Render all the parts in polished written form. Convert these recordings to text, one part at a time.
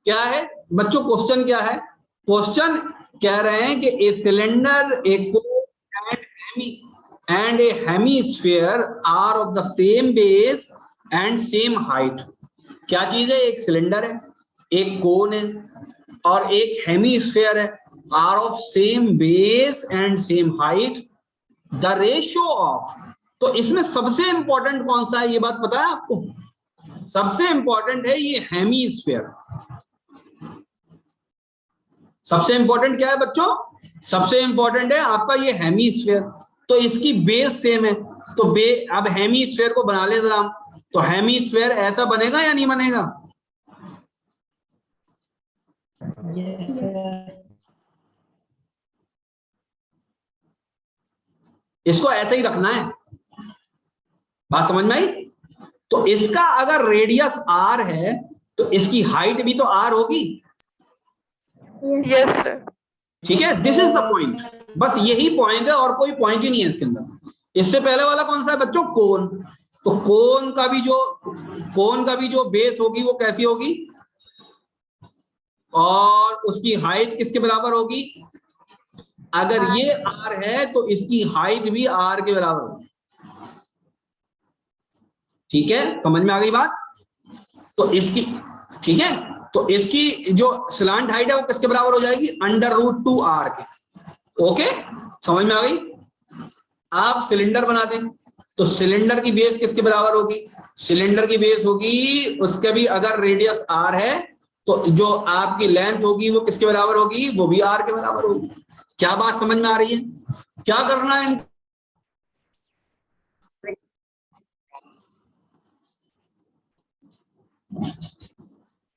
क्या है बच्चों, क्वेश्चन क्या है? क्वेश्चन कह रहे हैं कि a cylinder, a cone and a hemisphere are of the same base and same height. क्या चीज है? एक सिलेंडर है, एक कोन है और एक हेमीस्फीयर है, are of same base and same height. The ratio of, तो इसमें सबसे इंपॉर्टेंट कौन सा है ये बात पता है आपको? सबसे इंपॉर्टेंट है ये हेमीस्फीयर। सबसे इंपॉर्टेंट क्या है बच्चों? सबसे इंपॉर्टेंट है आपका ये हेमीस्फीयर। तो इसकी बेस सेम है, तो अब हेमीस्फीयर को बना ले जरा। तो हेमीस्फीयर ऐसा बनेगा या नहीं बनेगा? Yes sir. इसको ऐसे ही रखना है, बात समझ में आई? तो इसका अगर रेडियस आर है तो इसकी हाइट भी तो आर होगी। Yes sir. ठीक है, दिस इज द पॉइंट, बस यही पॉइंट है और कोई पॉइंट ही नहीं है इसके अंदर। इससे पहले वाला कौन सा है बच्चों? कोन। तो कोन का भी जो बेस होगी वो कैसी होगी और उसकी हाइट किसके बराबर होगी? अगर ये आर है तो इसकी हाइट भी आर के बराबर होगी। ठीक है, समझ में आ गई बात? तो इसकी, ठीक है, तो इसकी जो स्लांट हाइट है वो किसके बराबर हो जाएगी? √2r के। ओके, समझ में आ गई? आप सिलेंडर बना दें तो सिलेंडर की बेस किसके बराबर होगी? सिलेंडर की बेस होगी, उसके भी अगर रेडियस r है तो जो आपकी लेंथ होगी वो किसके बराबर होगी? वो भी r के बराबर होगी। क्या बात समझ में आ रही है? क्या करना है?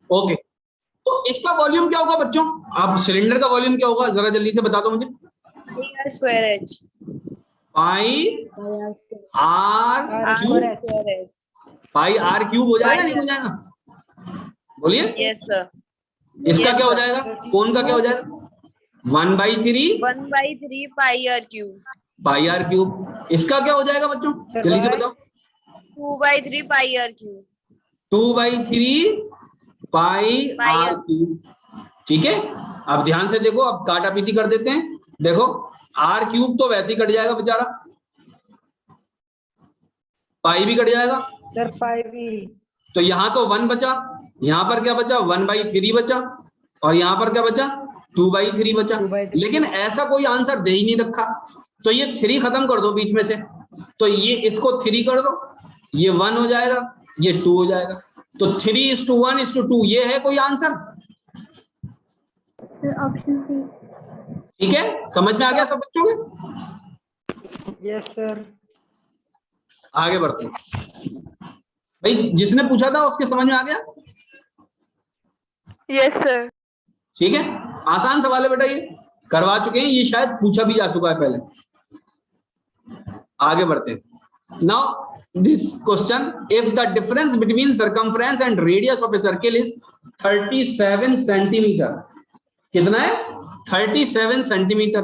ओके, तो इसका वॉल्यूम क्या होगा बच्चों? आप सिलेंडर का वॉल्यूम क्या होगा जरा जल्दी से बता दो मुझे। r²h pi r cube. Pi r cube हो जाएगा नहीं हो जाएगा? बोलिए। Yes sir. इसका क्या हो जाएगा? कोन का क्या हो जाएगा? 1/3 पाई r क्यूब। इसका क्या हो जाएगा बच्चों? जल्दी से बताओ। 2/3 pi r cube. 2/3 pi r cube. ठीक है, अब ध्यान से देखो, अब काटा पीटी कर देते हैं। देखो आर क्यूब तो वैसे ही कट जाएगा बेचारा, पाई भी कट जाएगा सर। पाई भी। तो यहाँ तो 1 बचा, यहाँ पर क्या बचा? 1/3 बचा और यहाँ पर क्या बचा? 2/3 बचा। लेकिन ऐसा कोई आंसर दे ही नहीं रखा, तो ये 3 खत्म कर दो बीच में से, तो ये इसको 3 कर दो, ये 1 हो जाएगा, ये 2 हो जाएगा। तो 3:1:2 ये है कोई आंसर? Option C. ठीक है, समझ में आ गया सब बच्चों के? Yes sir. आगे बढ़ते हैं। भाई जिसने पूछा था उसके समझ में आ गया? Yes sir. ठीक है, आसान सवाल है बेटा, ये करवा चुके हैं, ये शायद पूछा भी जा चुका है पहले। आगे बढ़ते हैं। Now this question, if the difference between circumference and radius of a circle is 37 centimetre, कितना है? 37 सेंटीमीटर,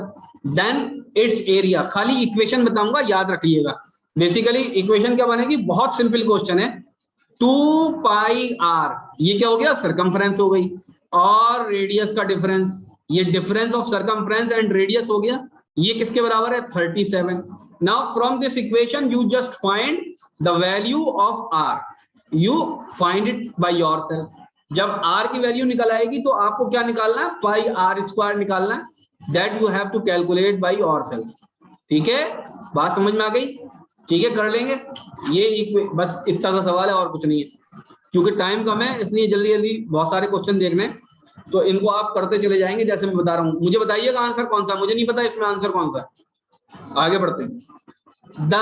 देन इट्स एरिया। खाली इक्वेशन बताऊंगा, याद रखिएगा। बेसिकली इक्वेशन क्या बनेगी? बहुत सिंपल क्वेश्चन है। 2πr, ये क्या हो गया? सर्कमफ्रेंस हो गई, और रेडियस का डिफरेंस, ये difference of circumference and radius हो गया, ये किसके बराबर है? 37। Now from this equation you just find the value of r, you find it by yourself. जब r की वैल्यू निकल आएगी तो आपको क्या निकालना है? πr² निकालना है, that you have to calculate by yourself. ठीक है, बात समझ में आ गई? ठीक है, कर लेंगे ये बस इतना सा सवाल है और कुछ नहीं है, क्योंकि टाइम कम है इसलिए जल्दी जल्दी बहुत सारे क्वेश्चन देखने, तो इनको आप करते चले जाएंगे जैसे मैं बता रहा हूँ। मुझे बताइएगा आंसर कौन सा, मुझे नहीं पता इसमें आंसर कौन सा। आगे बढ़ते हैं। The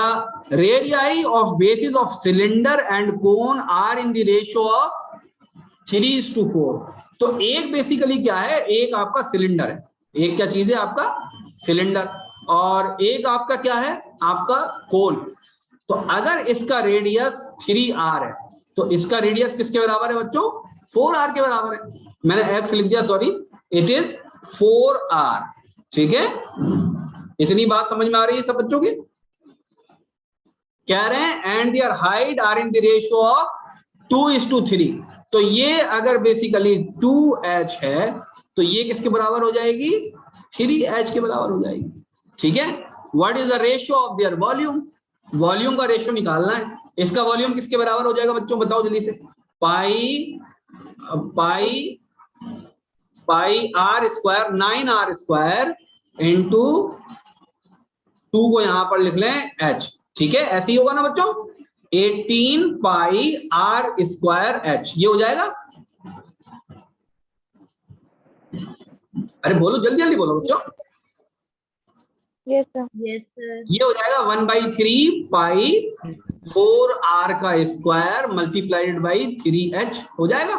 radii of bases of cylinder and cone are in the ratio of 3:4। तो एक बेसिकली क्या है? एक आपका सिलेंडर है, एक क्या चीज है? आपका सिलेंडर, और एक आपका क्या है? आपका कोन। तो अगर इसका रेडियस 3r है तो इसका रेडियस किसके बराबर है बच्चों? 4r के बराबर है। मैंने x लिख दिया, सॉरी, इट इज 4r। ठीक है, इतनी बात समझ में आ रही है सब बच्चों की? कह रहे हैं and their height are in the ratio of 2:3। तो ये अगर बेसिकली 2H है तो ये किसके बराबर हो जाएगी? 3H के बराबर हो जाएगी। ठीक है, what is the ratio of their volume? Volume का रेशियो निकालना है। इसका वॉल्यूम किसके बराबर हो जाएगा बच्चों, बताओ जल्दी से। Pi R square, 9R square into 2 को यहां पर लिख लें H। ठीक है, ऐसे ही होगा ना बच्चों, 18 पाई आर स्क्वायर H, ये हो जाएगा। अरे बोलो, जल्दी जल्दी बोलो बच्चों। Yes, sir. Yes, sir. ये हो जाएगा 1/3 पाई 4R का स्क्वायर मल्टीप्लाइड बाई 3H हो जाएगा।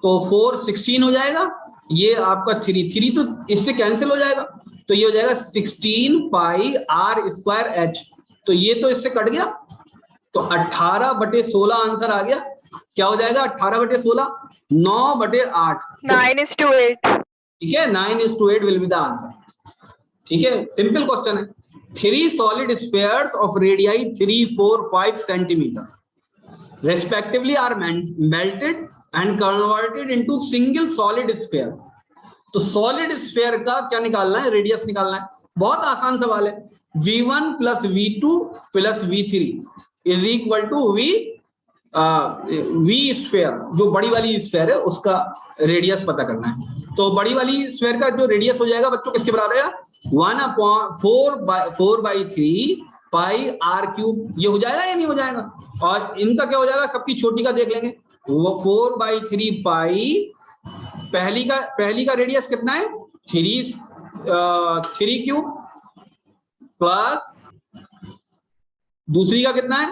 तो 4 16 हो जाएगा। ये आपका 3 तो इससे कैंसिल हो जाएगा, तो ये हो जाएगा 16 पाई R स्क्वायर H। तो ये तो इससे कट गया, तो 18/16 आंसर आ गया। क्या हो जाएगा 18/16? 9/8। 9:8. ठीक है, 9:8 विल बी द आंसर। ठीक है, सिंपल क्वेश्चन है। 3 solid spheres of radii 3, 4, 5 centimeter respectively are melted and converted into single solid sphere। तो solid sphere का क्या निकालना है? रेडियस निकालना है। बहुत आसान सवाल है। V1 plus V2 plus V3 is equal to V sphere, जो बड़ी वाली स्फेयर है उसका रेडियस पता करना है। तो बड़ी वाली स्फेयर का जो रेडियस हो जाएगा बच्चों किसके बराबर है? 1/4/3 पाई R क्यूब। ये हो जाएगा या नहीं हो जाएगा? और इनका क्या हो जाएगा? सबकी छोटी का देख लेंगे। 4/3 पाई, पहली का रेडियस कितना है? 3 क्यूब प्लस दूसरी का कितना है?